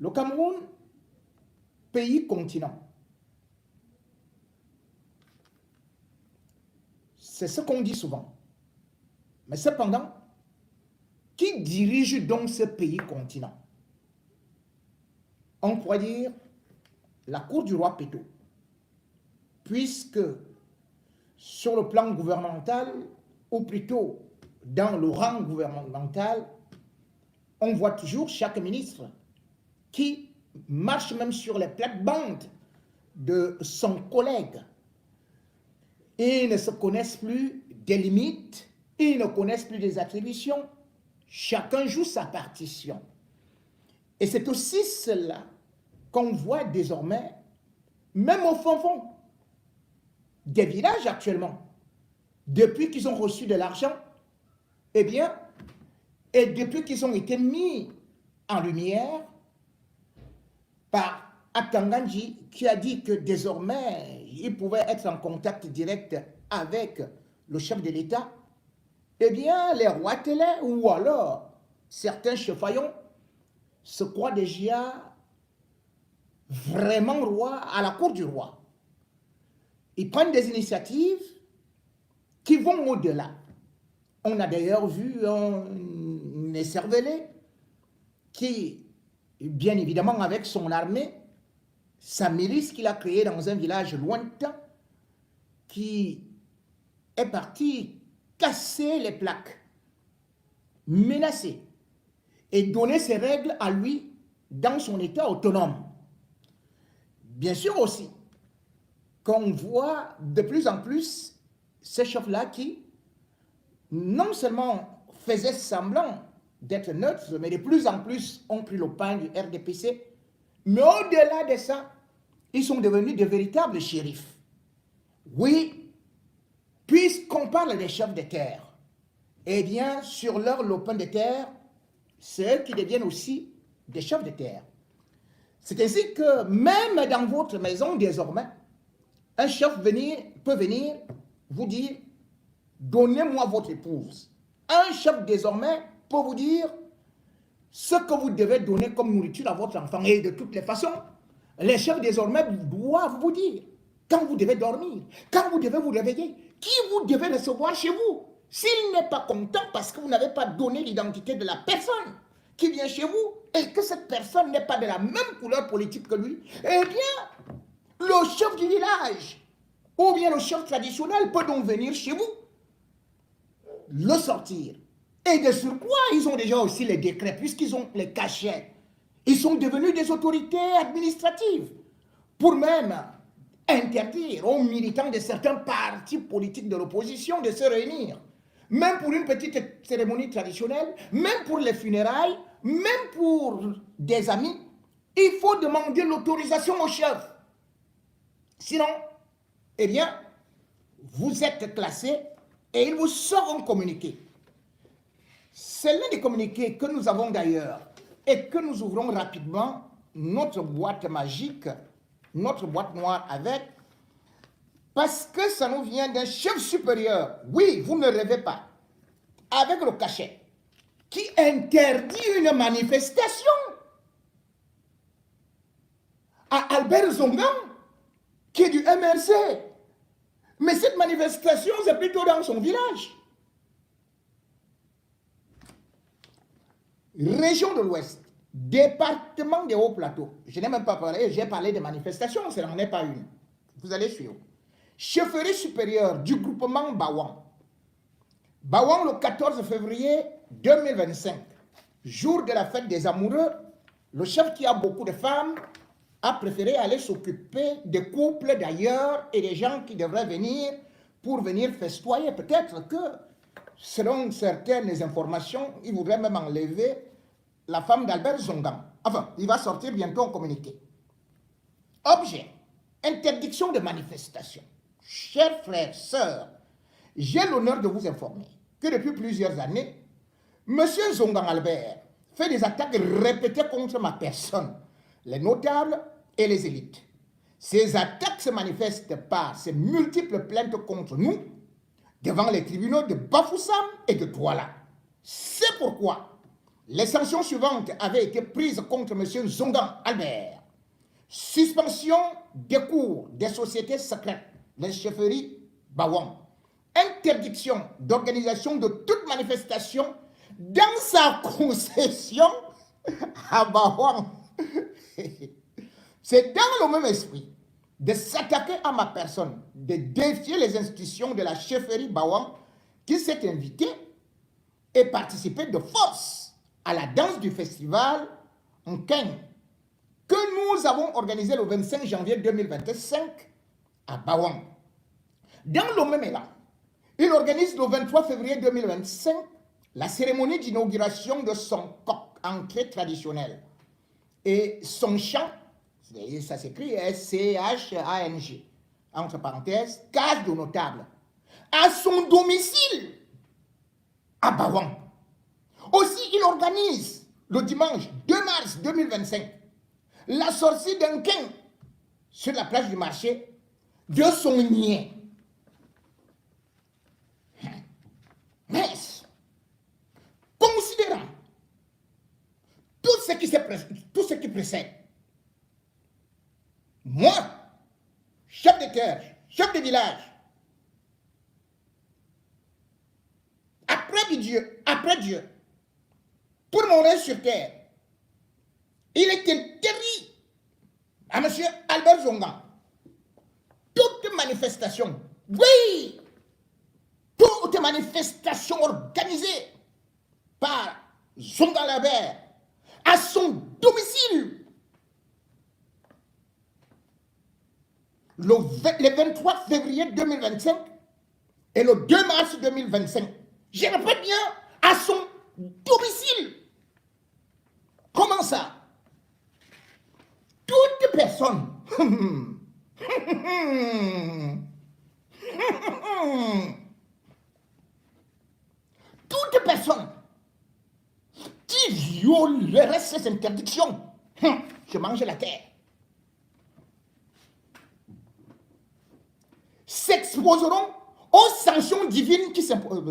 Le Cameroun, pays continent, c'est ce qu'on dit souvent. Mais cependant, qui dirige donc ce pays continent? On pourrait dire la cour du roi Péto, puisque sur le plan gouvernemental, ou plutôt dans le rang gouvernemental, on voit toujours chaque ministre qui marche même sur les plates-bandes de son collègue. Ils ne se connaissent plus des limites, ils ne connaissent plus des attributions. Chacun joue sa partition. Et c'est aussi cela qu'on voit désormais, même au fond des villages actuellement. Depuis qu'ils ont reçu de l'argent, eh bien, et depuis qu'ils ont été mis en lumière par Atanganji, qui a dit que désormais, il pouvait être en contact direct avec le chef de l'État, eh bien, les rois télé, ou alors certains chefaillons, se croient déjà vraiment rois à la cour du roi. Ils prennent des initiatives qui vont au-delà. On a d'ailleurs vu un écervelé qui, bien évidemment avec son armée, sa milice qu'il a créée dans un village lointain, qui est parti casser les plaques, menacer et donner ses règles à lui dans son état autonome. Bien sûr aussi qu'on voit de plus en plus ces chefs-là qui non seulement faisaient semblant d'être neutres, mais de plus en plus ont pris le pain du RDPC. Mais au-delà de ça, ils sont devenus de véritables shérifs. Oui, puisqu'on parle des chefs de terre, eh bien, sur leur lopin de terre, c'est eux qui deviennent aussi des chefs de terre. C'est ainsi que même dans votre maison, désormais, un chef peut venir vous dire « Donnez-moi votre épouse ». Un chef, désormais, peut vous dire ce que vous devez donner comme nourriture à votre enfant. Et de toutes les façons, les chefs, désormais, doivent vous dire quand vous devez dormir, quand vous devez vous réveiller, qui vous devez recevoir chez vous. S'il n'est pas content parce que vous n'avez pas donné l'identité de la personne qui vient chez vous et que cette personne n'est pas de la même couleur politique que lui, eh bien, le chef du village ou bien le chef traditionnel peut donc venir chez vous, le sortir. Et de surcroît, ils ont déjà aussi les décrets puisqu'ils ont les cachets. Ils sont devenus des autorités administratives pour même interdire aux militants de certains partis politiques de l'opposition de se réunir. Même pour une petite cérémonie traditionnelle, même pour les funérailles, même pour des amis, il faut demander l'autorisation au chef. Sinon, eh bien, vous êtes classé et ils vous seront communiqués. C'est l'un des communiqués que nous avons d'ailleurs et que nous ouvrons rapidement notre boîte magique, notre boîte noire avec, parce que ça nous vient d'un chef supérieur. Oui, vous ne rêvez pas. Avec le cachet, qui interdit une manifestation à Albert Zongan, qui est du MRC. Mais cette manifestation, c'est plutôt dans son village. Région de l'Ouest, département des Hauts-Plateaux. Je n'ai même pas parlé, j'ai parlé de manifestations, ce n'en est pas une. Vous allez suivre. Chefferie supérieure du groupement Bawang. Bawang, le 14 février 2025, jour de la fête des amoureux, le chef qui a beaucoup de femmes a préféré aller s'occuper des couples d'ailleurs et des gens qui devraient venir pour venir festoyer. Peut-être que, selon certaines informations, il voudrait même enlever la femme d'Albert Zongan. Enfin, il va sortir bientôt en communiqué. Objet, interdiction de manifestation. Chers frères, sœurs, j'ai l'honneur de vous informer que depuis plusieurs années, M. Zongan Albert fait des attaques répétées contre ma personne, les notables et les élites. Ces attaques se manifestent par ces multiples plaintes contre nous devant les tribunaux de Bafoussam et de Douala. C'est pourquoi Les sanctions suivantes avaient été prises contre M. Zongan Albert. Suspension des cours des sociétés secrètes, les chefferies Bawang. Interdiction d'organisation de toute manifestation dans sa concession à Bawang. C'est dans le même esprit de s'attaquer à ma personne, de défier les institutions de la chefferie Bawang qui s'est invité et participé de force à la danse du festival Nkeng que nous avons organisé le 25 janvier 2025 à Bawang. Dans le même élan, il organise le 23 février 2025 la cérémonie d'inauguration de son coq entrée traditionnel et son chant, ça s'écrit S-C-H-A-N-G, entre parenthèses, case de notable, à son domicile à Bawang. Aussi, il organise le dimanche 2 mars 2025 la sortie d'un Nkeng sur la plage du marché de son nien. Mais, considérant tout ce qui précède, moi, chef de terre, chef de village, après Dieu, pour mon rêve sur terre, il est interdit à M. Albert Zongan toute manifestation, oui, toute manifestation organisée par Zongan Albert à son domicile le 23 février 2025 et le 2 mars 2025. Je répète bien, à son domicile. Comment ça? Toute personne toute personne qui violerait ces interdictions, je mange la terre, s'exposeront aux sanctions divines qui s'imposent.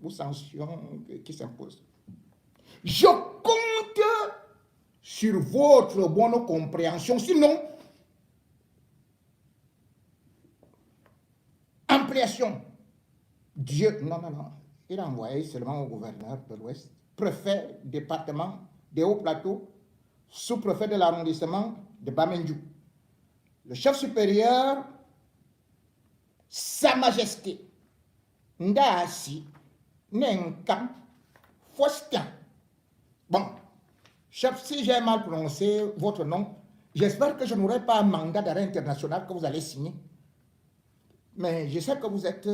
Aux sanctions qui s'imposent. Je compte sur votre bonne compréhension, sinon, ampliation. Dieu, non, il a envoyé seulement au gouverneur de l'Ouest, préfet, département, des Hauts-Plateaux, sous-préfet de l'arrondissement de Bamendjou. Le chef supérieur, Sa Majesté, Ndasi, Nenkam, Faustin. Bon, chef, si j'ai mal prononcé votre nom, j'espère que je n'aurai pas un mandat d'arrêt international que vous allez signer. Mais je sais que vous êtes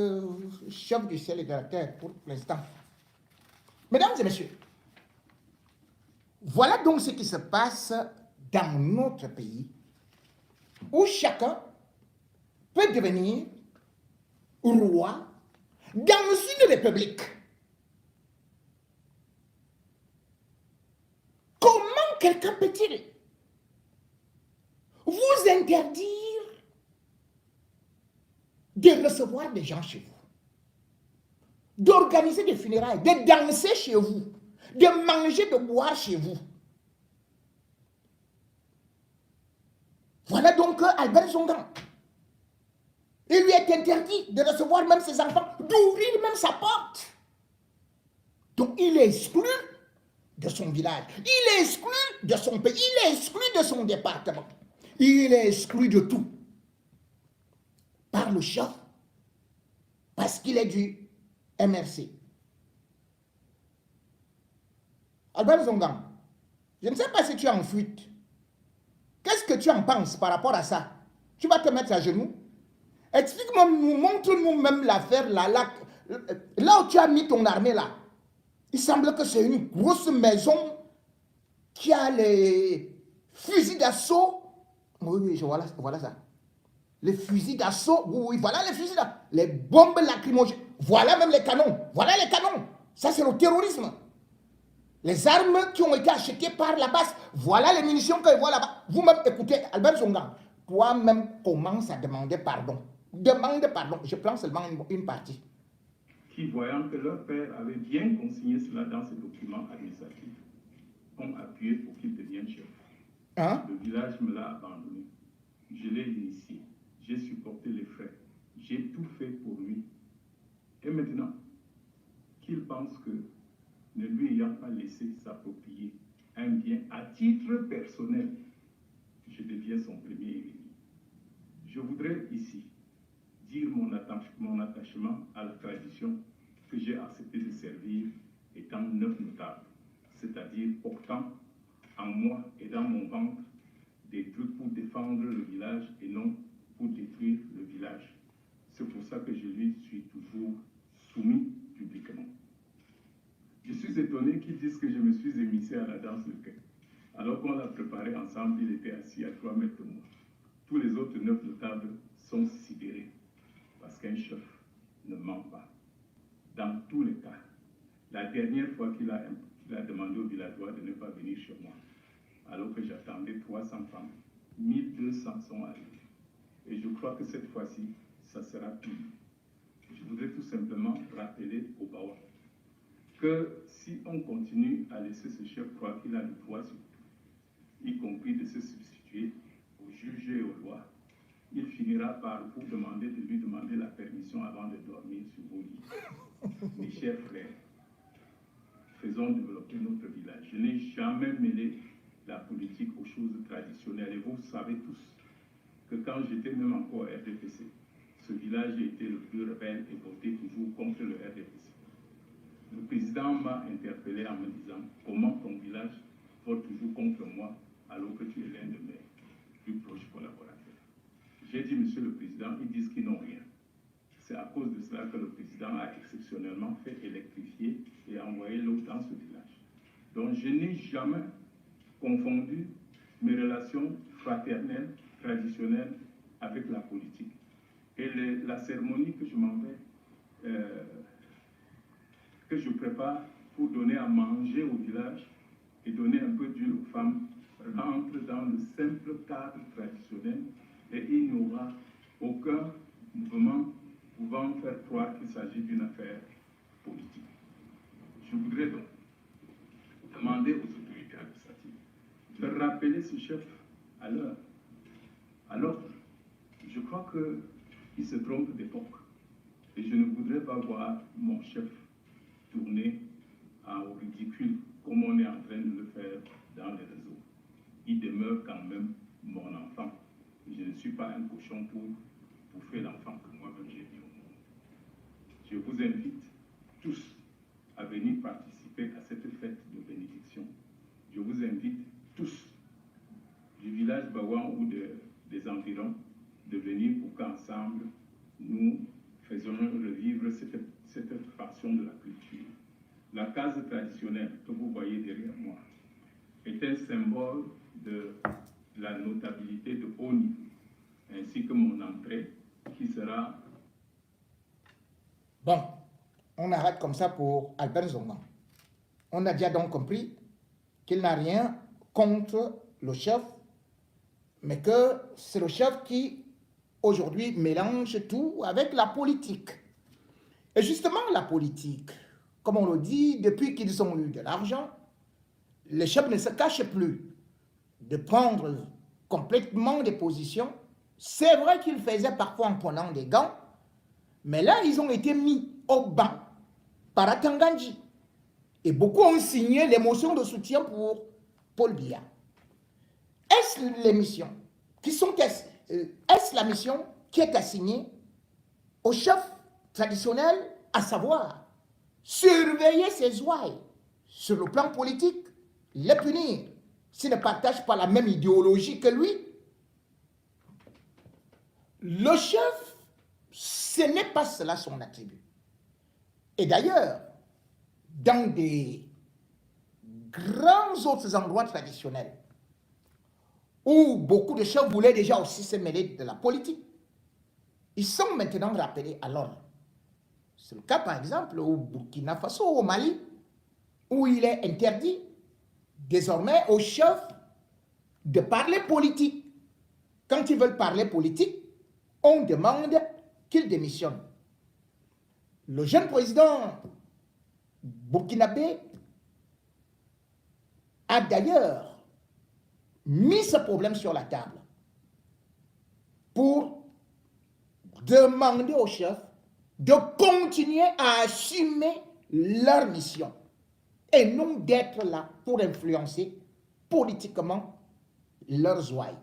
chef du ciel et de la terre pour l'instant. Mesdames et messieurs, voilà donc ce qui se passe dans notre pays où chacun peut devenir roi dans une république. Comment quelqu'un peut-il vous interdire de recevoir des gens chez vous, d'organiser des funérailles, de danser chez vous, de manger, de boire chez vous? Voilà donc Albert Zongan. Il lui est interdit de recevoir même ses enfants, d'ouvrir même sa porte. Donc il est exclu de son village, il est exclu de son pays, il est exclu de son département, il est exclu de tout par le chef parce qu'il est du MRC. Albert Zongan, je ne sais pas si tu es en fuite. Qu'est-ce que tu en penses par rapport à ça? Tu vas te mettre à genoux? Explique-moi, montre-nous même l'affaire là où tu as mis ton armée là. Il semble que c'est une grosse maison qui a les fusils d'assaut. Oui, voilà ça. Les fusils d'assaut, oui, voilà les fusils d'assaut. Les bombes lacrymogènes, voilà même les canons. Voilà les canons. Ça, c'est le terrorisme. Les armes qui ont été achetées par la base, voilà les munitions que voit là-bas. Vous-même, écoutez, Albert Zongan, toi-même commence à demander pardon. Demande pardon. Je prends seulement une partie. Qui, voyant que leur père avait bien consigné cela dans ses documents administratifs, ont appuyé pour qu'il devienne chef. Hein? Le village me l'a abandonné. Je l'ai initié. J'ai supporté les frais. J'ai tout fait pour lui. Et maintenant, qu'il pense que, ne lui ayant pas laissé s'approprier un bien à titre personnel, je deviens son premier ennemi. Je voudrais ici dire mon attachement à la tradition que j'ai accepté de servir étant neuf notable, c'est-à-dire portant en moi et dans mon ventre des trucs pour défendre le village et non pour détruire le village. C'est pour ça que je lui suis toujours soumis publiquement. Je suis étonné qu'ils disent que je me suis émissé à la danse de quai. Alors qu'on l'a préparé ensemble, il était assis à 3 mètres de moi. Tous les autres 9 notables sont sidérés parce qu'un chef ne ment pas. Dans tous les cas, la dernière fois qu'il a demandé aux villageois de ne pas venir chez moi, alors que j'attendais 300 femmes, 1200 sont arrivés. Et je crois que cette fois-ci, ça sera pire. Je voudrais tout simplement rappeler au Bawa que si on continue à laisser ce chef croire qu'il a le droit sur tout, y compris de se substituer aux juges et aux lois, il finira par vous demander de lui demander la permission avant de dormir sur vos lits. Mes chers frères, faisons développer notre village. Je n'ai jamais mêlé la politique aux choses traditionnelles. Et vous savez tous que quand j'étais même encore au RDPC, ce village a été le plus rebelle et voté toujours contre le RDPC. Le président m'a interpellé en me disant « Comment ton village vote toujours contre moi alors que tu es l'un de mes plus proches collaborateurs ?» J'ai dit « Monsieur le Président, ils disent qu'ils n'ont rien. » C'est à cause de cela que le président a exceptionnellement fait électrifier et envoyer l'eau dans ce village. Donc je n'ai jamais confondu mes relations fraternelles, traditionnelles avec la politique. Et la cérémonie que je m'en vais, que je prépare pour donner à manger au village et donner un peu d'huile aux femmes, rentre dans le simple cadre traditionnel et il n'y aura aucun mouvement pouvant faire croire qu'il s'agit d'une affaire politique. Je voudrais donc demander aux autorités administratives de rappeler ce chef à l'heure. Alors, je crois qu'il se trompe d'époque. Et je ne voudrais pas voir mon chef tourner au ridicule comme on est en train de le faire dans les réseaux. Il demeure quand même mon enfant. Je ne suis pas un cochon pour bouffer l'enfant que moi-même j'ai mis au monde. Je vous invite tous à venir participer à cette fête de bénédiction. Je vous invite tous du village Bawan ou des environs de venir pour qu'ensemble nous faisions revivre cette passion de la culture. La case traditionnelle que vous voyez derrière moi est un symbole de la notabilité de haut niveau, ainsi que mon entrée qui sera... Bon, on arrête comme ça pour Albert Zonga. On a déjà donc compris qu'il n'a rien contre le chef, mais que c'est le chef qui, aujourd'hui, mélange tout avec la politique. Et justement, la politique, comme on le dit, depuis qu'ils ont eu de l'argent, les chefs ne se cachent plus de prendre complètement des positions. C'est vrai qu'ils faisaient parfois en prenant des gants, mais là, ils ont été mis au banc par Atanganji. Et beaucoup ont signé les motions de soutien pour Paul Biya. Est-ce les missions est-ce la mission qui est assignée au chef traditionnel, à savoir surveiller ses ouailles sur le plan politique, les punir s'ils ne partagent pas la même idéologie que lui? Le chef, ce n'est pas cela son attribut. Et d'ailleurs, dans des grands autres endroits traditionnels, où beaucoup de chefs voulaient déjà aussi se mêler de la politique, ils sont maintenant rappelés à l'ordre. C'est le cas par exemple au Burkina Faso, au Mali, où il est interdit désormais aux chefs de parler politique. Quand ils veulent parler politique, on demande qu'ils démissionnent. Le jeune président burkinabé a d'ailleurs mis ce problème sur la table pour demander aux chefs de continuer à assumer leur mission et non d'être là pour influencer politiquement leurs ouailles.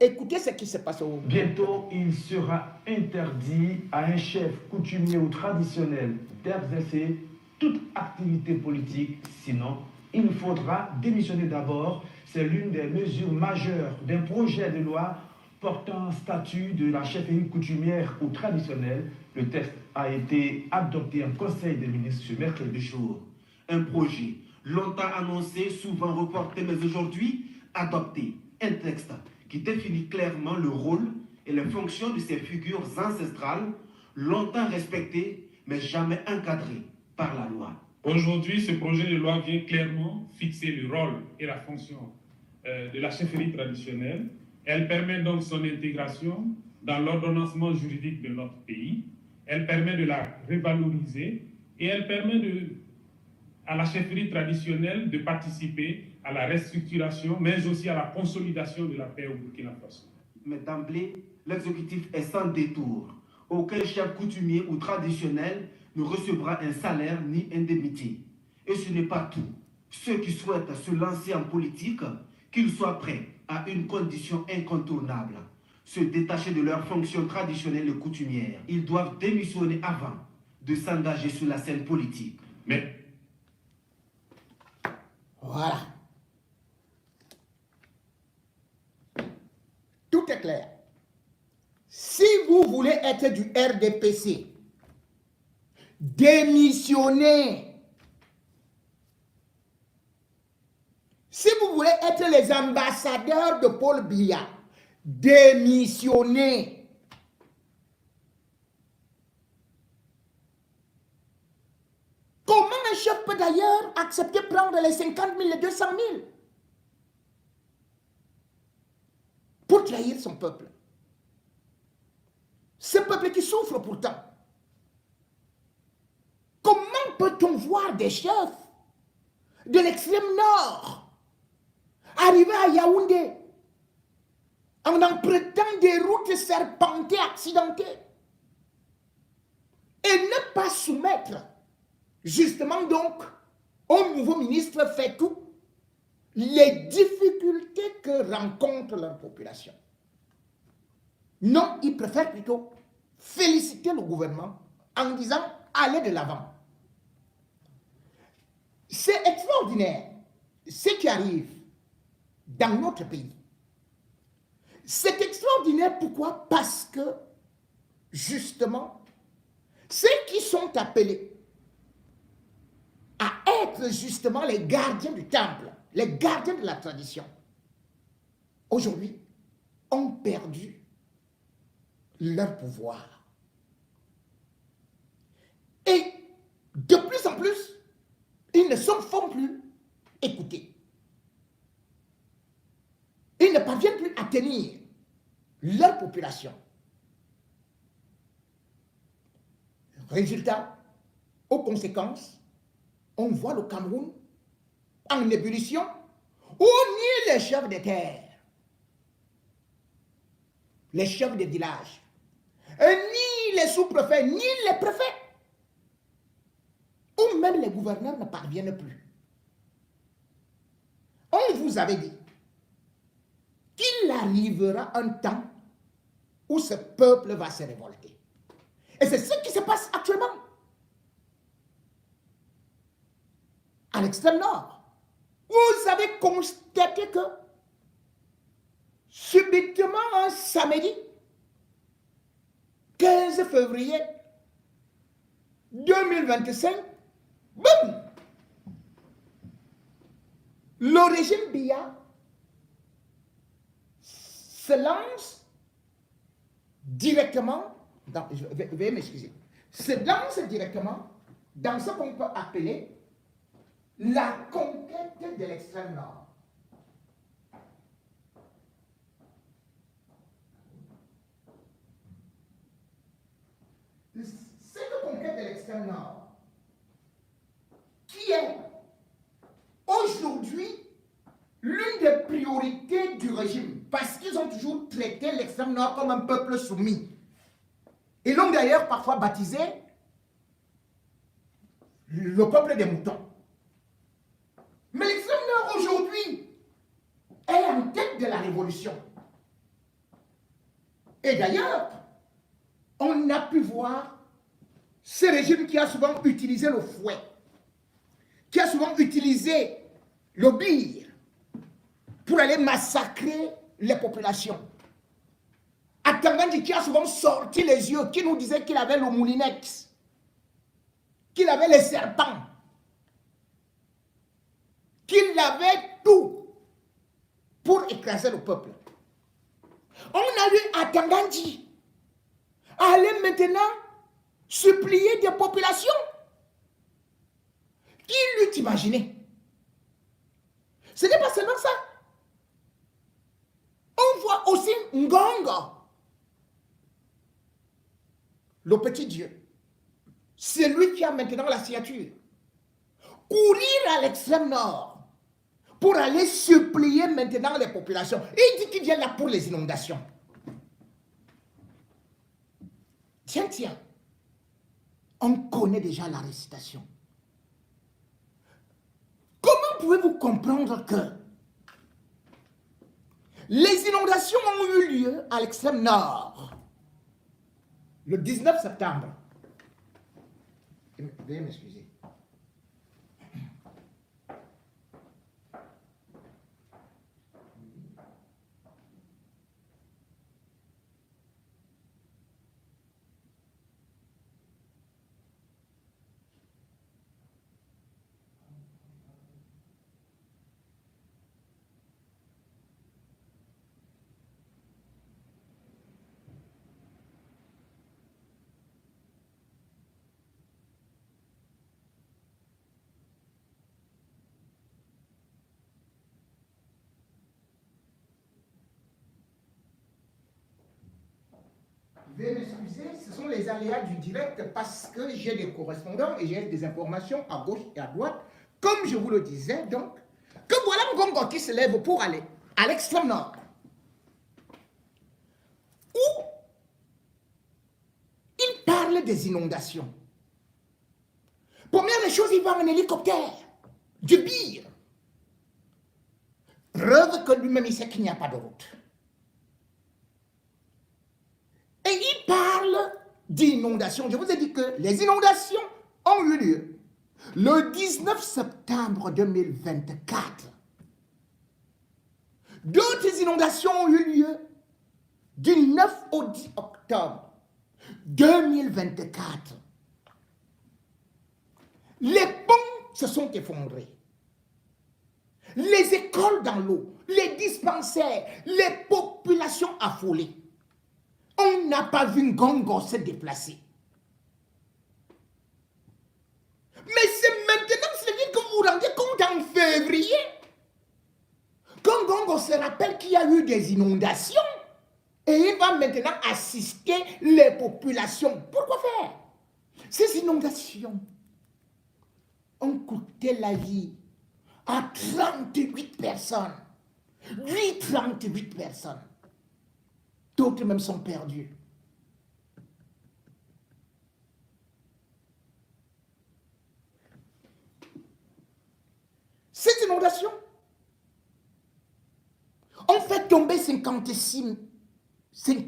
Écoutez ce qui se passe au... Bientôt, il sera interdit à un chef coutumier ou traditionnel d'exercer toute activité politique, sinon il faudra démissionner d'abord. C'est l'une des mesures majeures d'un projet de loi portant statut de la chefferie coutumière ou traditionnelle. Le texte a été adopté en Conseil des ministres ce mercredi jour. Un projet longtemps annoncé, souvent reporté, mais aujourd'hui adopté. Un texte qui définit clairement le rôle et les fonctions de ces figures ancestrales, longtemps respectées, mais jamais encadrées par la loi. Aujourd'hui, ce projet de loi vient clairement fixer le rôle et la fonction de la chefferie traditionnelle. Elle permet donc son intégration dans l'ordonnancement juridique de notre pays. Elle permet de la revaloriser et elle permet à la chefferie traditionnelle de participer à la restructuration, mais aussi à la consolidation de la paix au Burkina Faso. Mais d'emblée, l'exécutif est sans détour. Aucun chef coutumier ou traditionnel ne recevra un salaire ni indemnité. Et ce n'est pas tout. Ceux qui souhaitent se lancer en politique, qu'ils soient prêts à une condition incontournable, se détacher de leurs fonctions traditionnelles et coutumières. Ils doivent démissionner avant de s'engager sur la scène politique. Mais voilà. Tout est clair. Si vous voulez être du RDPC, démissionnez. Si vous voulez être les ambassadeurs de Paul Biya, démissionnez. Comment un chef peut d'ailleurs accepter de prendre les 50 000, les 200 000 pour trahir son peuple? Ce peuple qui souffre pourtant. Comment peut-on voir des chefs de l'extrême nord arriver à Yaoundé en empruntant des routes serpentées, accidentées, et ne pas soumettre justement donc au nouveau ministre fait tout les difficultés que rencontre leur population? Non, ils préfèrent plutôt féliciter le gouvernement en disant allez de l'avant. C'est extraordinaire ce qui arrive dans notre pays. C'est extraordinaire pourquoi? Parce que justement, ceux qui sont appelés à être justement les gardiens du temple, les gardiens de la tradition, aujourd'hui ont perdu leur pouvoir. Et de plus en plus, ils ne se font plus écouter. Ils ne parviennent plus à tenir leur population. Résultat, aux conséquences, on voit le Cameroun en ébullition où ni les chefs des terres, les chefs des villages, ni les sous-préfets, ni les préfets, ou même les gouverneurs ne parviennent plus. On vous avait dit qu'il arrivera un temps où ce peuple va se révolter. Et c'est ce qui se passe actuellement. À l'extrême nord, vous avez constaté que subitement un samedi 15 février 2025, boum, le régime Biya se lance directement, veuillez m'excuser, se lance directement dans ce qu'on peut appeler la conquête de l'extrême nord. Cette conquête de l'extrême nord, qui est aujourd'hui priorité du régime, parce qu'ils ont toujours traité l'extrême nord comme un peuple soumis. Ils l'ont d'ailleurs parfois baptisé le peuple des moutons. Mais l'extrême nord aujourd'hui est en tête de la révolution. Et d'ailleurs, on a pu voir ce régime qui a souvent utilisé le fouet, qui a souvent utilisé le bir pour aller massacrer les populations. Atangandi qui a souvent sorti les yeux, qui nous disait qu'il avait le moulinex, qu'il avait les serpents, qu'il avait tout pour écraser le peuple. On a vu Atangandi aller maintenant supplier des populations. Qui l'eût imaginé? Ce n'est pas seulement ça. On voit aussi Ngongo, le petit Dieu. C'est lui qui a maintenant la signature. Courir à l'extrême nord pour aller supplier maintenant les populations. Et il dit qu'il vient là pour les inondations. Tiens, tiens. On connaît déjà la récitation. Comment pouvez-vous comprendre que les inondations ont eu lieu à l'extrême nord le 19 septembre? Veuillez m'excuser. Veuillez m'excuser, ce sont les aléas du direct parce que j'ai des correspondants et j'ai des informations à gauche et à droite. Comme je vous le disais, donc, que voilà Ngongo qui se lève pour aller à l'extrême nord. Où il parle des inondations. Première des choses, il va en hélicoptère, du bir. Preuve que lui-même il sait qu'il n'y a pas de route. Et il parle d'inondations. Je vous ai dit que les inondations ont eu lieu le 19 septembre 2024. D'autres inondations ont eu lieu du 9 au 10 octobre 2024. Les ponts se sont effondrés. Les écoles dans l'eau, les dispensaires, les populations affolées. On n'a pas vu Ngongo se déplacer. Mais c'est maintenant, c'est-à-dire que vous vous rendez compte en février, quand Ngongo se rappelle qu'il y a eu des inondations, et il va maintenant assister les populations. Pourquoi faire? Ces inondations ont coûté la vie à 38 personnes. 38 personnes. D'autres même sont perdus. Ces inondations ont fait tomber 56 000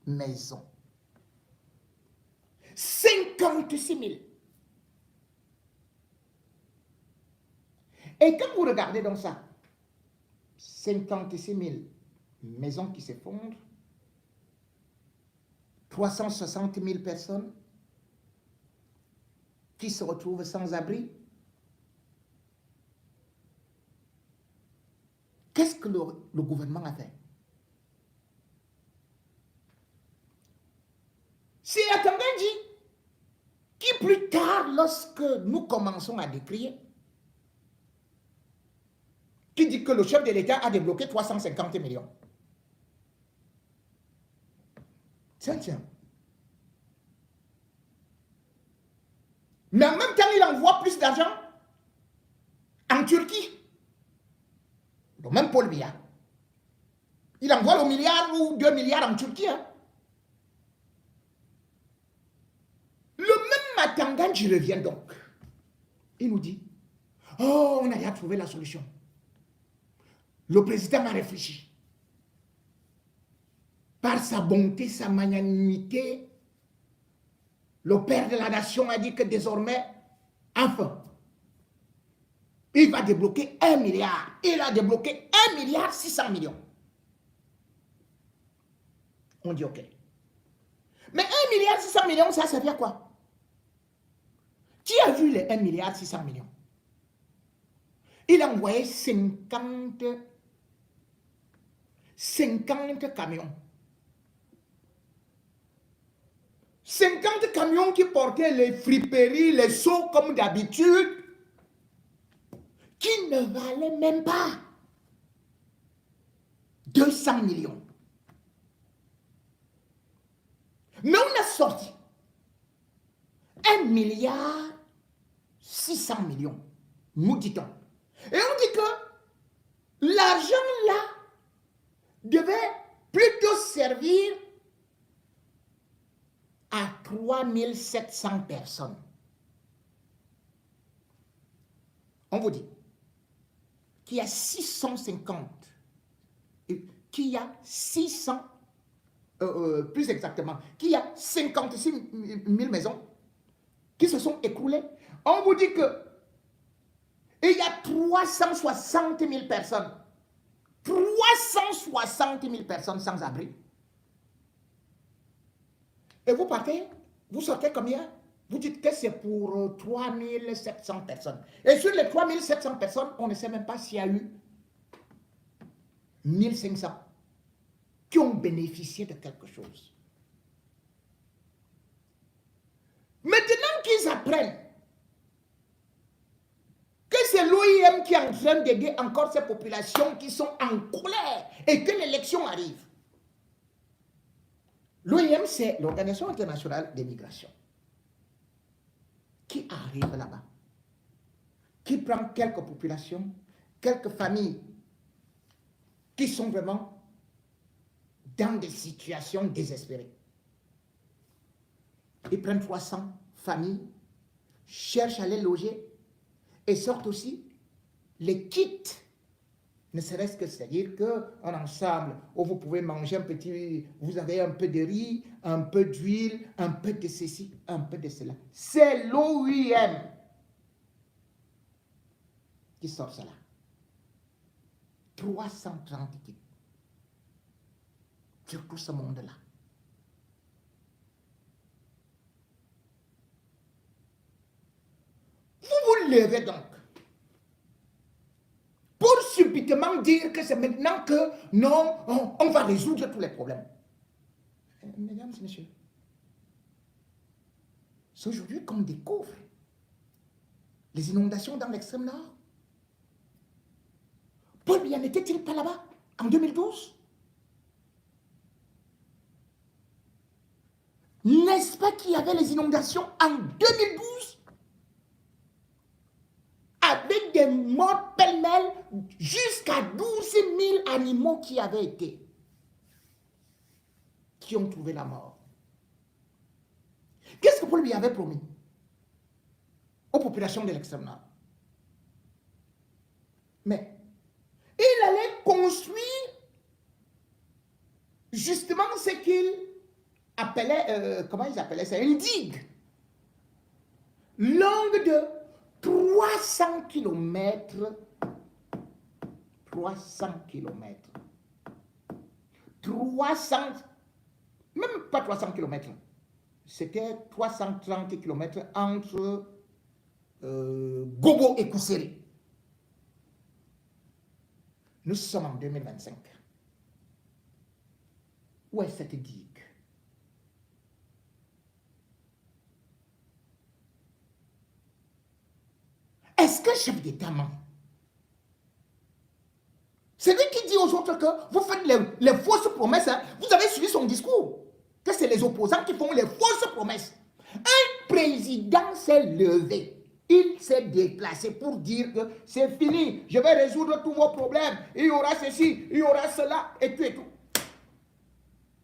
maisons. 56 000. Et quand vous regardez dans ça, 56 000 maisons qui s'effondrent, 360 000 personnes qui se retrouvent sans abri. Qu'est-ce que le gouvernement a fait? C'est Atangandi qui plus tard, lorsque nous commençons à décrier, qui dit que le chef de l'État a débloqué 350 millions. Tiens. Mais en même temps, il envoie plus d'argent en Turquie. Donc même Paul Biya, il envoie le milliard ou 2 milliards en Turquie. Hein. Le même matin, quand je reviens donc, il nous dit, oh, on a déjà trouvé la solution. Le président a réfléchi. Par sa bonté, sa magnanimité, le père de la nation a dit que désormais, enfin, il va débloquer 1 milliard. Il a débloqué 1 milliard 600 millions. On dit OK. Mais 1 milliard 600 millions, ça servait à quoi? Qui a vu les 1 milliard 600 millions? Il a envoyé 50 camions. 50 camions qui portaient les friperies, les seaux comme d'habitude, qui ne valaient même pas 200 millions. Mais on a sorti 1 milliard 600 millions, nous dit-on. Et on dit que l'argent là devait plutôt servir à 3700 personnes. On vous dit qu'il y a 650, qu'il y a 600, plus exactement, qu'il y a 56 000 maisons qui se sont écroulées. On vous dit que il y a 360 000 personnes. 360 000 personnes sans abri. Et vous partez, vous sortez combien? Vous dites que c'est pour 3700 personnes. Et sur les 3700 personnes, on ne sait même pas s'il y a eu 1500 qui ont bénéficié de quelque chose. Maintenant qu'ils apprennent que c'est l'OIM qui est en train d'aider encore ces populations qui sont en colère et que l'élection arrive. L'OIM, c'est l'Organisation internationale des migrations qui arrive là-bas, qui prend quelques populations, quelques familles qui sont vraiment dans des situations désespérées. Ils prennent 300 familles, cherchent à les loger et sortent aussi les kits. Ne serait-ce que c'est-à-dire qu'en ensemble, où vous pouvez manger un petit, vous avez un peu de riz, un peu d'huile, un peu de ceci, un peu de cela. C'est l'OIM qui sort cela. 330 kits. Sur tout ce monde-là. Vous vous levez donc pour subitement dire que c'est maintenant que non, on va résoudre tous les problèmes. Mesdames et messieurs, c'est aujourd'hui qu'on découvre les inondations dans l'extrême nord. Paul Biya n'était-il pas là-bas en 2012? N'est-ce pas qu'il y avait les inondations en 2012? Avec des morts pêle-mêle, jusqu'à 12 000 animaux qui avaient été, qui ont trouvé la mort. Qu'est-ce que Paul Biya avait promis aux populations de l'extrême nord? Mais il allait construire justement ce qu'il appelait, comment ils appelaient ça, une digue longue de 300 km, 300, même pas 300 km, c'était 330 km entre Gogo et Kousseri. Nous sommes en 2025. Où est cette digue? Est-ce que chef d'État ment? C'est lui qui dit aux autres que vous faites les fausses promesses. Hein? Vous avez suivi son discours. Que c'est les opposants qui font les fausses promesses. Un président s'est levé Il s'est déplacé pour dire que c'est fini, je vais résoudre tous vos problèmes, il y aura ceci, il y aura cela, et tout et tout.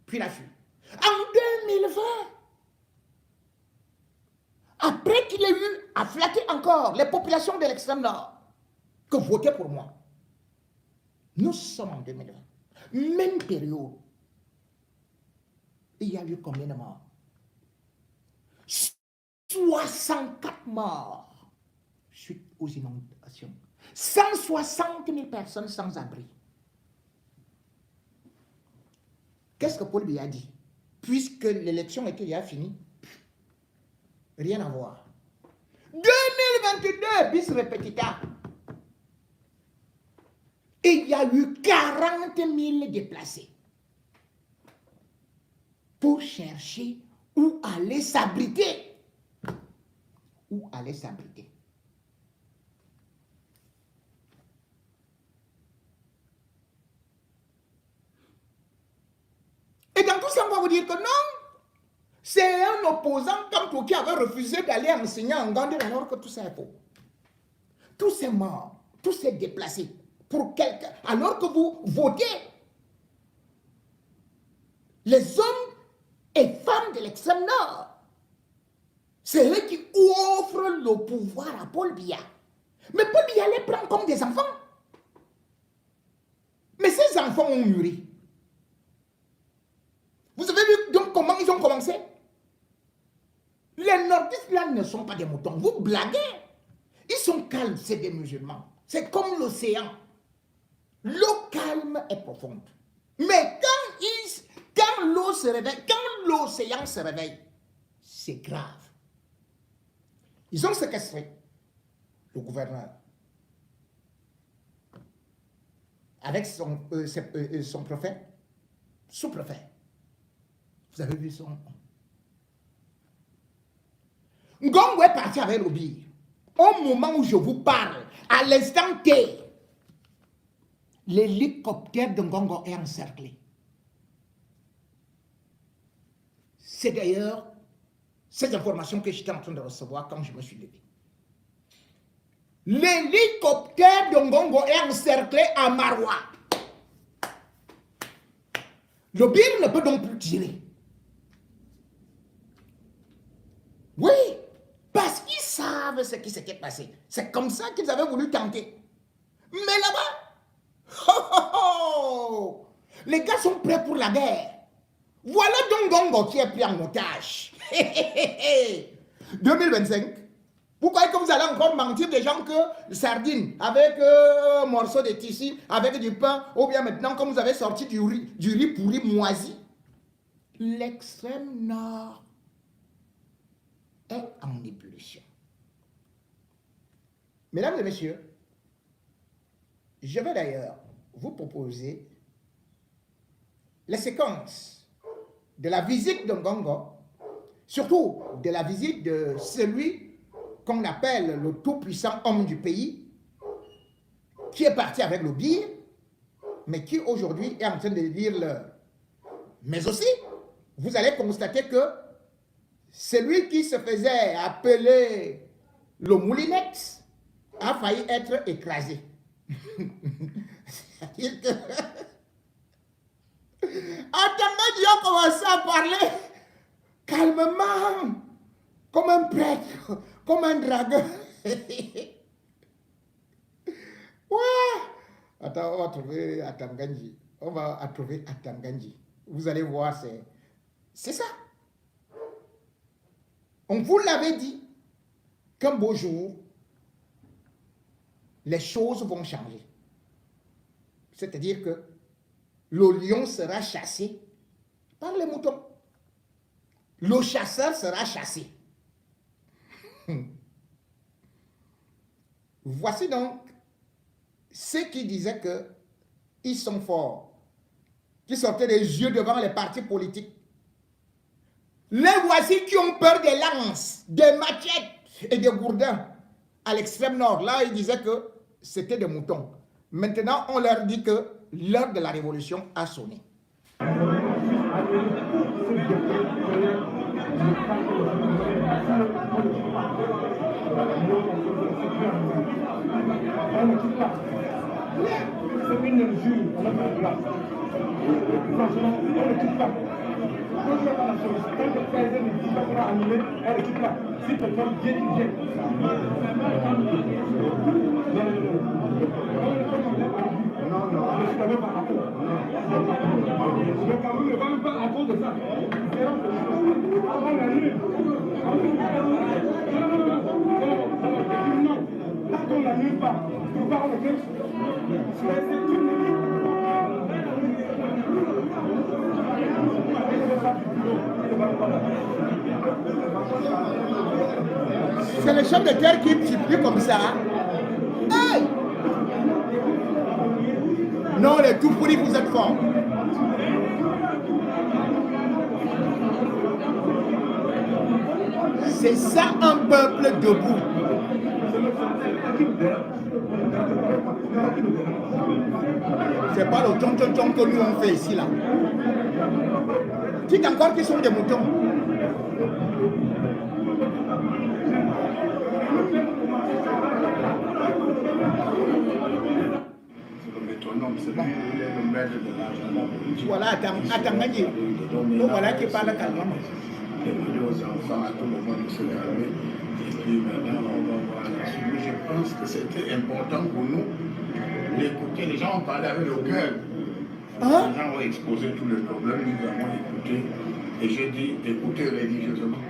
Puis il a fui. En 2020, après qu'il ait eu à flatter encore les populations de l'extrême nord, que votez pour moi. Nous sommes en 2020. Même période. Il y a eu combien de morts? 64 morts suite aux inondations. 160 000 personnes sans abri. Qu'est-ce que Paul Biya a dit? Puisque l'élection était déjà finie, rien à voir. 2022, bis repetita. Il y a eu 40 000 déplacés pour chercher où aller s'abriter. Où aller s'abriter. Et dans tout ça, on va vous dire que non, c'est un opposant comme toi qui avait refusé d'aller enseigner en Gandhi alors que tout ça est faux. Tous ces morts, tous ces déplacés, pour quelqu'un, alors que vous votez, les hommes et femmes de l'extrême nord, c'est eux qui offrent le pouvoir à Paul Biya. Mais Paul Biya les prend comme des enfants. Mais ces enfants ont mûri. Vous avez vu donc comment ils ont commencé? Les nordistes là ne sont pas des moutons. Vous blaguez. Ils sont calmes, c'est des musulmans. C'est comme l'océan. L'eau calme est profonde. Mais quand l'eau se réveille, quand l'océan se réveille, c'est grave. Ils ont séquestré le gouverneur avec son préfet, sous-préfet. Vous avez vu son... Ngongo est parti avec l'Obi. Au moment où je vous parle, à l'instant T, l'hélicoptère de Ngongo est encerclé. C'est d'ailleurs cette information que j'étais en train de recevoir quand je me suis levé. L'hélicoptère de Ngongo est encerclé à Maroua. Le Bir ne peut donc plus tirer. Oui, parce qu'ils savent ce qui s'était passé. C'est comme ça qu'ils avaient voulu tenter. Mais là-bas, oh, oh, oh, les gars sont prêts pour la guerre. Voilà donc Ngongo qui est pris en otage. 2025. Vous croyez que vous allez encore mentir des gens que sardines, avec un morceau de tissu, avec du pain, ou bien maintenant, comme vous avez sorti du riz pourri moisi? L'extrême nord est en ébullition. Mesdames et messieurs, je vais d'ailleurs vous proposer les séquences de la visite de Ngongo, surtout de la visite de celui qu'on appelle le tout-puissant homme du pays, qui est parti avec le Bir, mais qui aujourd'hui est en train de lire l'heure. Mais aussi, vous allez constater que celui qui se faisait appeler le Moulinex a failli être écrasé. C'est-à-dire que Atangadji a commencé à parler calmement, comme un prêtre, comme un dragueur. Ouais. Attends, on va trouver Atangadji. On va trouver Atangadji. Vous allez voir, c'est ça. On vous l'avait dit qu'un beau jour, les choses vont changer. C'est-à-dire que le lion sera chassé par les moutons. Le chasseur sera chassé. Voici donc ceux qui disaient qu'ils sont forts, qui sortaient les yeux devant les partis politiques. Les voici qui ont peur des lances, des machettes et des gourdins. À l'extrême nord, là, ils disaient que c'était des moutons. Maintenant, on leur dit que l'heure de la révolution a sonné. On ne quitte pas. C'est une mesure à notre place. Franchement, on ne quitte pas. Quand il n'y a pas la chose, quand le président ne dit pas qu'on va annuler, on ne quitte pas. Si quelqu'un vient, il vient. Non, je suis quand même pas à cause. Le Cameroun ne va même pas à cause de ça. On annule. Non, tant qu'on n'annule pas, nous parlons de quelque chose. C'est le chef de guerre qui multiplie comme ça. Hey! Non, les tout pourris, vous êtes forts. C'est ça un peuple debout. C'est pas le tchon que nous on fait ici là. Dites encore qu'ils sont des moutons. Voilà, attends, Magui. Donc voilà qui parle calmement. Demander aux enfants, à tout le monde de se calmer. Et puis maintenant, on va voir la suite. Mais je pense que c'était important pour nous d'écouter. Les gens ont parlé avec le cœur. Les gens ont exposé tous les problèmes, nous avons écouté. Et j'ai dit, écoutez religieusement.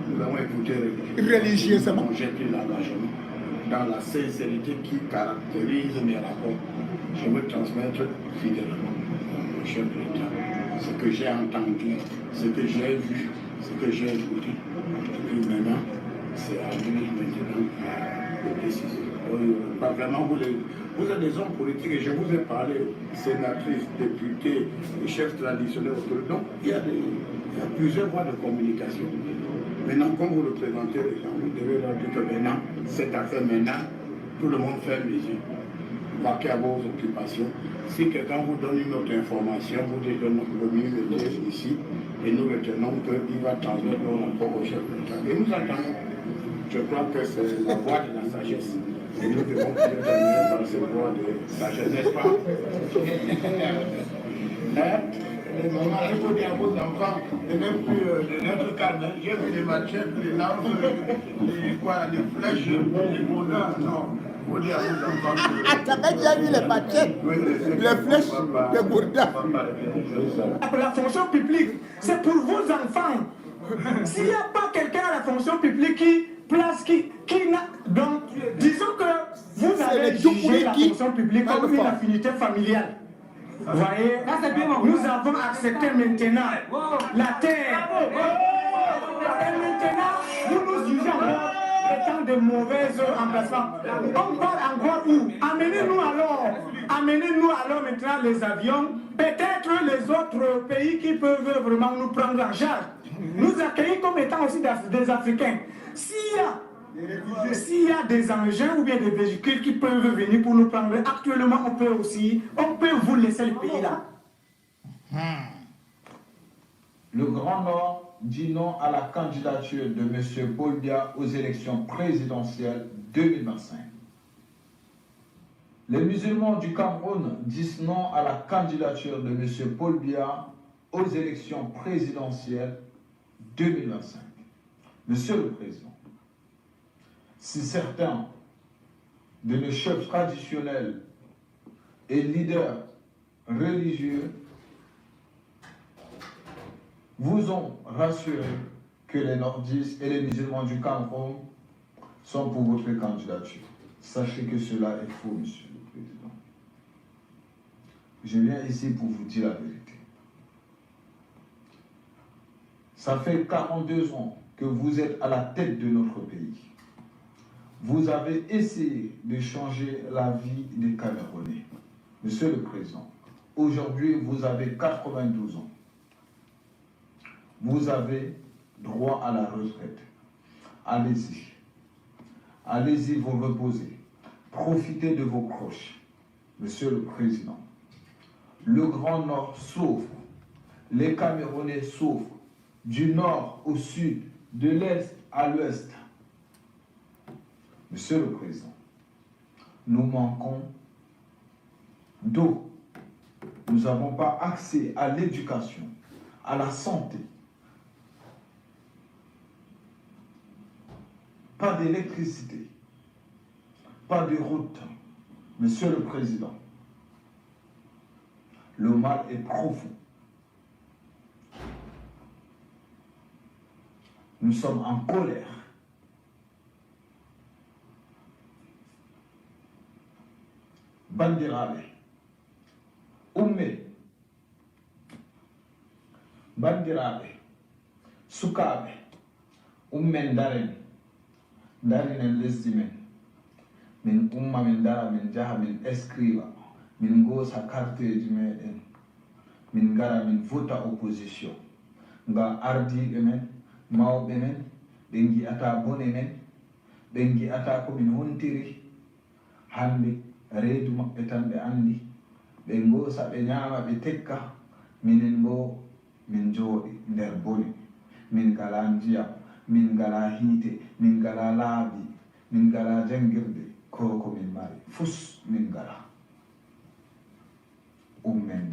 Nous avons écouté religieusement. J'ai pris l'engagement dans la sincérité qui caractérise mes rapports. Je veux transmettre fidèlement au chef de l'État ce que j'ai entendu, ce que j'ai vu, ce que j'ai écouté. Et puis maintenant, c'est à lui maintenant de décider. Pas vraiment, vous êtes des hommes politiques et je vous ai parlé, sénatrices, députés, chefs traditionnels. Donc il y a plusieurs voies de communication. Maintenant, comme vous représentez les gens, vous devez leur dire que maintenant, cette affaire maintenant, tout le monde ferme les yeux. Vaquez à vos occupations. Si quelqu'un vous donne une autre information, vous dites que le ministre est ici et nous retenons qu'il va transmettre nos rapports au chef de l'État. Et nous attendons. Je crois que c'est la voie de la sagesse. Et nous devons terminer par cette voie de sagesse, n'est-ce pas? Les mamans, il faut dire à vos enfants de même plus d'être calme. J'ai vu les machettes, les larmes, les flèches, les bonheurs, non. T'avais déjà vu les machettes, les flèches, les bourdas. La fonction publique, c'est pour vos enfants. S'il n'y a pas quelqu'un à la fonction publique qui n'a... Donc, disons que vous avez jugé la fonction publique comme une affinité familiale. Vous voyez, nous avons accepté maintenant la terre. Et maintenant, nous nous jugeons étant de mauvais emplacements. On parle encore où? Amenez-nous alors maintenant les avions, peut-être les autres pays qui peuvent vraiment nous prendre en charge. Nous accueillir comme étant aussi des Africains. S'il y a des engins ou bien des véhicules qui peuvent venir pour nous prendre, actuellement on peut vous laisser le pays là. Le Grand Nord dit non à la candidature de M. Paul Biya aux élections présidentielles 2025. Les musulmans du Cameroun disent non à la candidature de M. Paul Biya aux élections présidentielles 2025. Monsieur le Président, si certains de nos chefs traditionnels et leaders religieux vous ont rassuré que les nordistes et les musulmans du Cameroun sont pour votre candidature. Sachez que cela est faux, Monsieur le Président. Je viens ici pour vous dire la vérité. Ça fait 42 ans que vous êtes à la tête de notre pays. Vous avez essayé de changer la vie des Camerounais. Monsieur le Président, aujourd'hui vous avez 92 ans. Vous avez droit à la retraite. Allez-y. Allez-y vous reposer. Profitez de vos proches. Monsieur le Président, le Grand Nord souffre. Les Camerounais souffrent. Du nord au sud, de l'est à l'ouest. Monsieur le Président, nous manquons d'eau. Nous n'avons pas accès à l'éducation, à la santé, pas d'électricité, pas de route. Monsieur le Président, le mal est profond. Nous sommes en colère. Bandirabe, Umme, Bandirabe, Sukabe, Ummen Darinen lesdimen, min umma min dara min jaha min escriva, min gosa carteji meɗen, min gara min vota opposition, nga ardiɓe men, mawɓe men, ɓe gi'ata bone men, ɓe gi'ata komin hontiri, hande reedu maɓɓe tan ɓe andi, ɓe gosa ɓe ñaama ɓe tekka, minen bo min jooɗi nder bone, min ngala ndiyam, min ngala hiite, min ngala laabi, min ngala jangirde, ko min mari fus min ngala. Ummen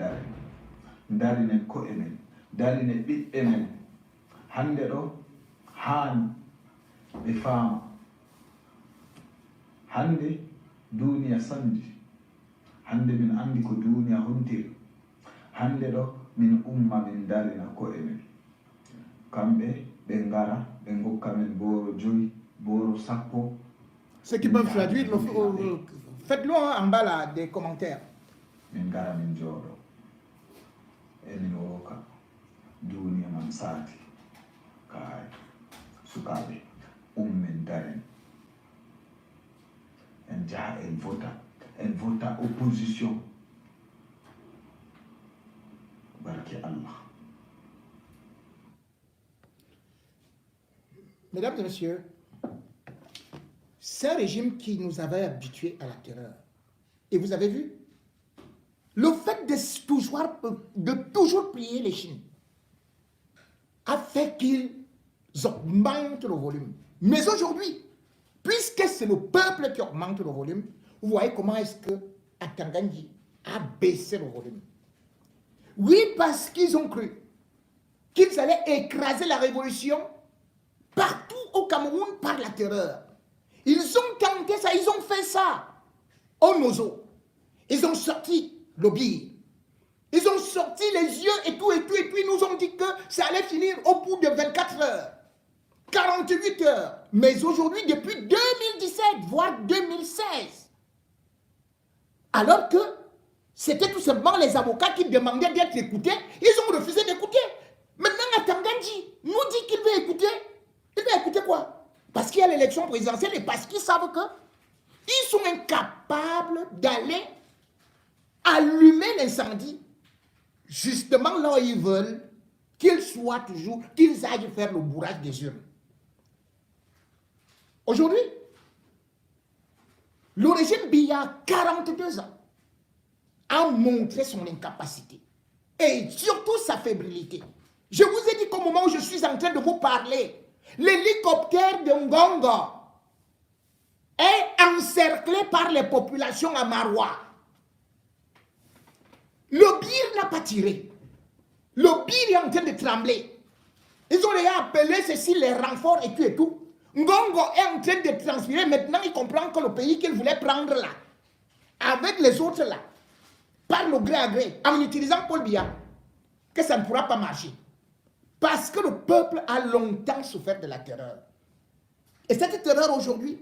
darinen ko'e men, darinen ɓiɓɓe men. Hande ɗo haani ɓe faama. Hande duniya sandi. Hande min andi ko duniya hontiri. Hande ɗo min umma min darina ko'e men. Kamɓe ɓe ngara ɓe ngokka men boro 5, boro 10. Ceux qui peuvent traduire, faites-le en bas là, des commentaires. Min ngara min jooɗo e min woka duniya man saati. Kay sukaɓe ummen daren en jaha en vota opposition. Barke Allah. Mesdames et messieurs, c'est un régime qui nous avait habitués à la terreur. Et vous avez vu, le fait de toujours plier les Chines a fait qu'ils augmentent le volume. Mais aujourd'hui, puisque c'est le peuple qui augmente le volume, vous voyez comment est-ce que Atangandji a baissé le volume. Oui, parce qu'ils ont cru qu'ils allaient écraser la révolution partout au Cameroun par la terreur. Ils ont tenté ça, ils ont fait ça au Nozo. Ils ont sorti le bir. Ils ont sorti les yeux et tout, et puis ils nous ont dit que ça allait finir au bout de 24 heures, 48 heures. Mais aujourd'hui, depuis 2017, voire 2016, alors que c'était tout simplement les avocats qui demandaient d'être écoutés, ils ont refusé d'écouter. Maintenant, Atangandji nous dit qu'il veut écouter. Il veut écouter quoi? Parce qu'il y a l'élection présidentielle et parce qu'ils savent qu'ils sont incapables d'aller allumer l'incendie justement là où ils veulent qu'ils soient toujours, qu'ils aillent faire le bourrage des urnes. Aujourd'hui, le régime Biya, 42 ans, a montré son incapacité et surtout sa fébrilité. Je vous ai dit qu'au moment où je suis en train de vous parler, l'hélicoptère de Ngongo est encerclé par les populations à Maroua. Le bir n'a pas tiré. Le bir est en train de trembler. Ils ont déjà appelé ceci les renforts et tout. Ngongo est en train de transpirer. Maintenant, il comprend que le pays qu'il voulait prendre là, avec les autres là, par le gré à gré, en utilisant Paul Biya, que ça ne pourra pas marcher. Parce que le peuple a longtemps souffert de la terreur. Et cette terreur aujourd'hui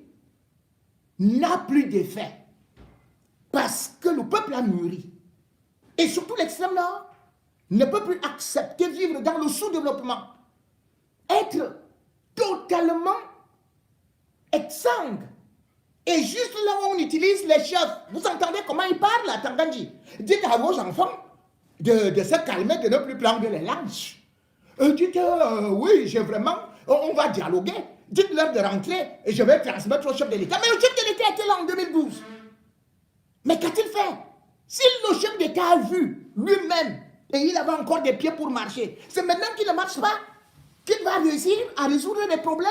n'a plus d'effet. Parce que le peuple a mûri. Et surtout l'extrême nord ne peut plus accepter vivre dans le sous-développement. Être totalement exsangue. Et juste là où on utilise les chefs, vous entendez comment ils parlent à Tangandji? Dites à vos enfants de se calmer, de ne plus prendre les lances. Dites, oui, j'ai vraiment, on va dialoguer. Dites-leur de rentrer et je vais transmettre au chef de l'État. Mais le chef de l'État était là en 2012. Mais qu'a-t-il fait? Si le chef d'État a vu lui-même et il avait encore des pieds pour marcher, c'est maintenant qu'il ne marche pas qu'il va réussir à résoudre les problèmes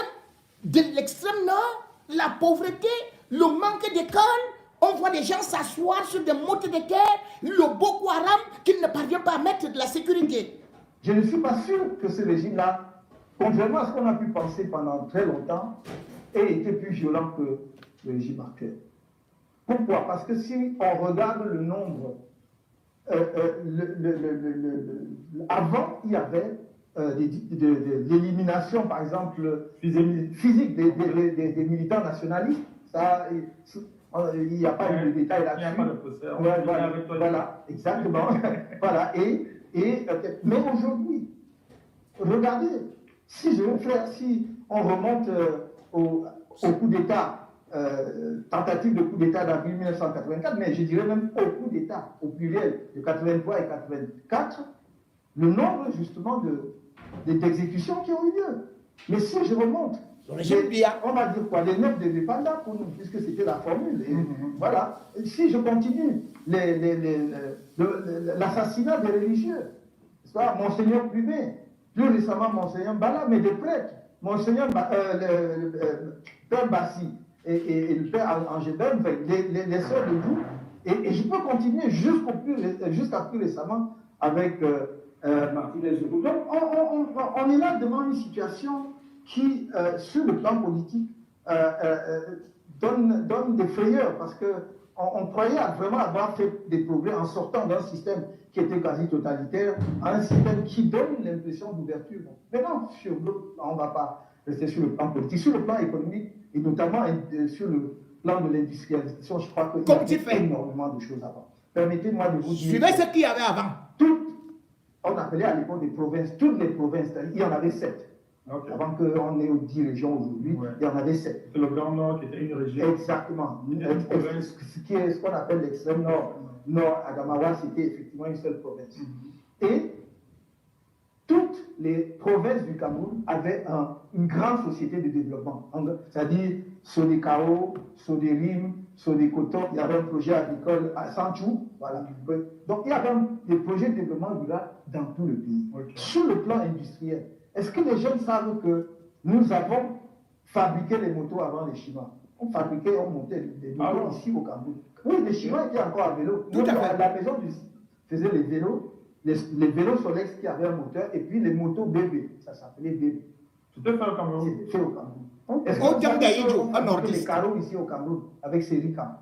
de l'extrême nord la pauvreté, le manque d'école. On voit des gens s'asseoir sur des mottes de terre, le Boko Haram qui ne parvient pas à mettre de la sécurité. Je ne suis pas sûr que ce régime-là, contrairement à ce qu'on a pu penser pendant très longtemps, ait été plus violent que le régime actuel. Pourquoi? Parce que si on regarde le nombre, avant, il y avait l'élimination, par exemple, physique des militants nationalistes. Ça, il n'y a pas eu de détails là-dessus. Il n'y a pas de procès. Voilà, exactement. Voilà. Mais aujourd'hui, regardez, si on remonte au coup d'État, tentative de coup d'État d'avril 1984, mais je dirais même au coup d'État, au pluriel, de 83 et 84, le nombre justement d'exécutions qui ont eu lieu. Mais si je remonte, on va dire quoi, les 9 ne devaient pas là pour nous, puisque c'était la formule. Et voilà. Si je continue, l'assassinat des religieux, Monseigneur Plumet, plus récemment Monseigneur Bala, mais des prêtres, Monseigneur Père Bassi et le Père Angébert, les sœurs de vous, et je peux continuer jusqu'à plus récemment avec Martin Lesotho. Donc on est là devant une situation qui, sur le plan politique, donne des frayeurs, parce qu'on croyait vraiment avoir fait des progrès en sortant d'un système qui était quasi totalitaire à un système qui donne l'impression d'ouverture. Mais non, on ne va pas rester sur le plan politique, sur le plan économique, et notamment sur le plan de l'industrialisation, je crois qu'il y a énormément de choses avant. Permettez-moi de vous dire... Suivez ce qu'il y avait avant. On appelait à l'époque des provinces, toutes les provinces, il y en avait 7. Okay. Avant qu'on ait 10 régions aujourd'hui, il y en avait 7. C'est le Grand Nord qui était une région. Exactement. Ce qu'on appelle l'extrême nord, Nord Adamawa, c'était effectivement une seule province. Et toutes les provinces du Cameroun avaient une grande société de développement. C'est-à-dire Sodekao, Soderim, Sodekoto, il y avait un projet agricole à Sanchou. Voilà. Donc il y avait des projets de développement rural dans tout le pays. Okay. Sur le plan industriel, est-ce que les jeunes savent que nous avons fabriqué les motos avant les Chinois? On fabriquait, on montait des motos ici au Cameroun. Oui, les Chinois étaient encore à vélo. Nous, à la maison, faisait les vélos, les vélos Solex qui avaient un moteur, et puis les motos bébés. Ça s'appelait bébé. C'était fait au Cameroun? C'était fait au Cameroun. Est-ce que vous savez que les carreaux ici au Cameroun, avec Sericam?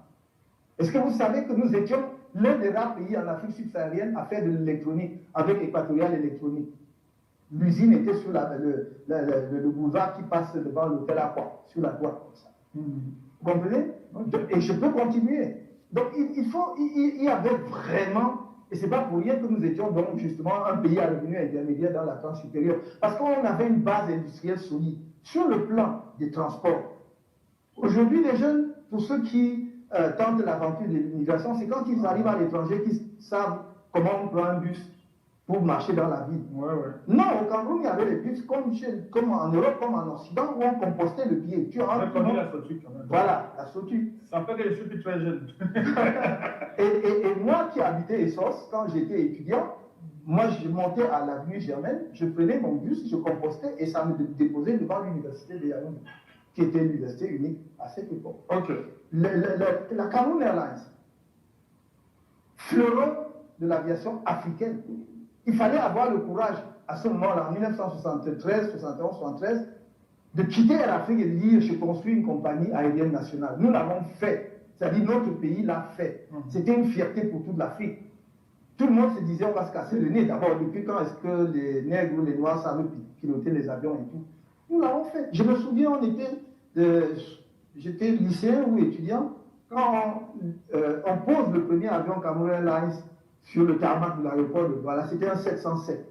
Est-ce que vous savez que nous étions l'un des rares pays en Afrique subsaharienne à faire de l'électronique, avec Équatorial Électronique? L'usine était sur le boulevard qui passe devant l'hôtel Aqua, sur la droite, comme ça. Vous comprenez? Et je peux continuer. Donc, il y avait vraiment, et ce n'est pas pour rien que nous étions donc justement un pays à revenu intermédiaire dans la tranche supérieure, parce qu'on avait une base industrielle solide. Sur le plan des transports, aujourd'hui, les jeunes, pour ceux qui tentent l'aventure de l'immigration, c'est quand ils arrivent à l'étranger qu'ils savent comment on prend un bus pour marcher dans la ville. Non, au Cameroun, il y avait les bus comme en Europe, comme en Occident, où on compostait le pied. Tu as connu la SOTU quand même. Voilà, la SOTU. Ça fait que je suis plus très jeune. et moi qui habitais Essos, quand j'étais étudiant, moi je montais à l'avenue Germaine, je prenais mon bus, je compostais et ça me déposait devant l'université de Yaoundé, qui était l'université unique à cette époque. La Cameroun Airlines, fleuron de l'aviation africaine. Il fallait avoir le courage, à ce moment-là, en 1973, 71, 73, de quitter Air Afrique et de dire je construis une compagnie aérienne nationale. Nous l'avons fait. C'est-à-dire notre pays l'a fait. C'était une fierté pour toute l'Afrique. Tout le monde se disait on va se casser le nez. D'abord, depuis quand est-ce que les nègres ou les noirs savent piloter les avions et tout? Nous l'avons fait. Je me souviens, j'étais lycéen ou étudiant, quand on pose le premier avion Cameroun Airlines sur le tarmac de l'aéroport de Douala, c'était un 707,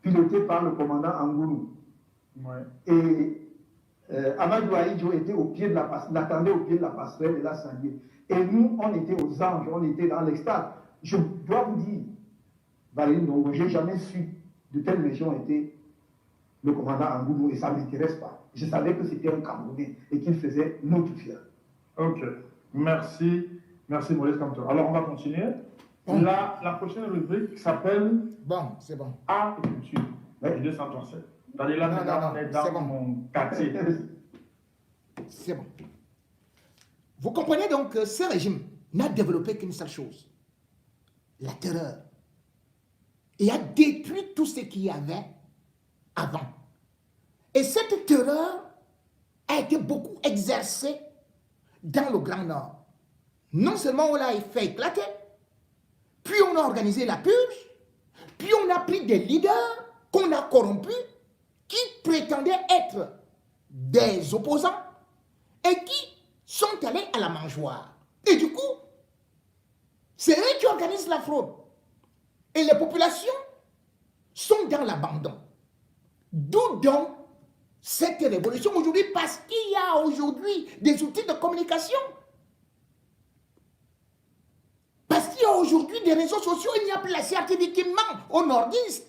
piloté par le commandant Angoulou. Et Amadou Aïdjo était l'attendait au pied de la passerelle et la saluait. Et nous, on était aux anges, on était dans l'extase. Je dois vous dire, Valérie Ndongo, je n'ai jamais su de quelle région était le commandant Angoulou, et ça ne m'intéresse pas. Je savais que c'était un Camerounais et qu'il faisait notre fier. Ok, merci. Merci Maurice Kamto. Alors on va continuer. Bon. La prochaine rubrique s'appelle c'est bon. Art et culture. Ouais. 237. C'est-à-dire là, on est dans mon quartier. C'est bon. Vous comprenez donc que ce régime n'a développé qu'une seule chose, la terreur. Et a détruit tout ce qu'il y avait avant. Et cette terreur a été beaucoup exercée dans le Grand Nord. Non seulement on l'a fait éclater, puis on a organisé la purge, puis on a pris des leaders qu'on a corrompus, qui prétendaient être des opposants et qui sont allés à la mangeoire. Et du coup, c'est eux qui organisent la fraude. Et les populations sont dans l'abandon. D'où donc cette révolution aujourd'hui, parce qu'il y a aujourd'hui des outils de communication. Parce qu'il y a aujourd'hui des réseaux sociaux, il n'y a plus la CRTV qui ment aux nordistes.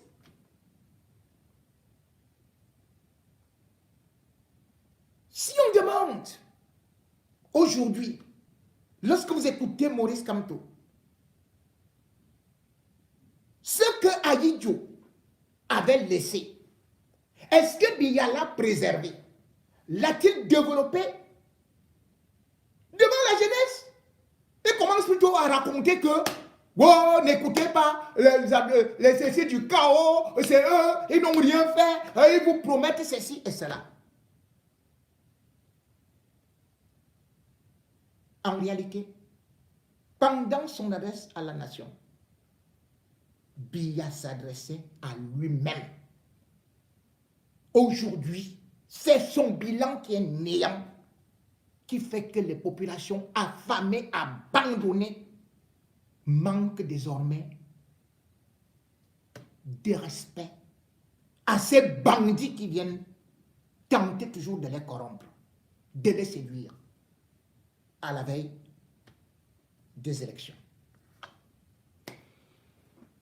Si on demande aujourd'hui, lorsque vous écoutez Maurice Kamto, ce que Aïdjo avait laissé, est-ce que Biya l'a préservé? L'a-t-il développé devant la jeunesse? Il commence plutôt à raconter que oh, n'écoutez pas les ceci du chaos, c'est eux, ils n'ont rien fait, ils vous promettent ceci et cela. En réalité, pendant son adresse à la nation, Biya s'adressait à lui-même. Aujourd'hui, c'est son bilan qui est néant, qui fait que les populations affamées, abandonnées, manquent désormais de respect à ces bandits qui viennent tenter toujours de les corrompre, de les séduire à la veille des élections.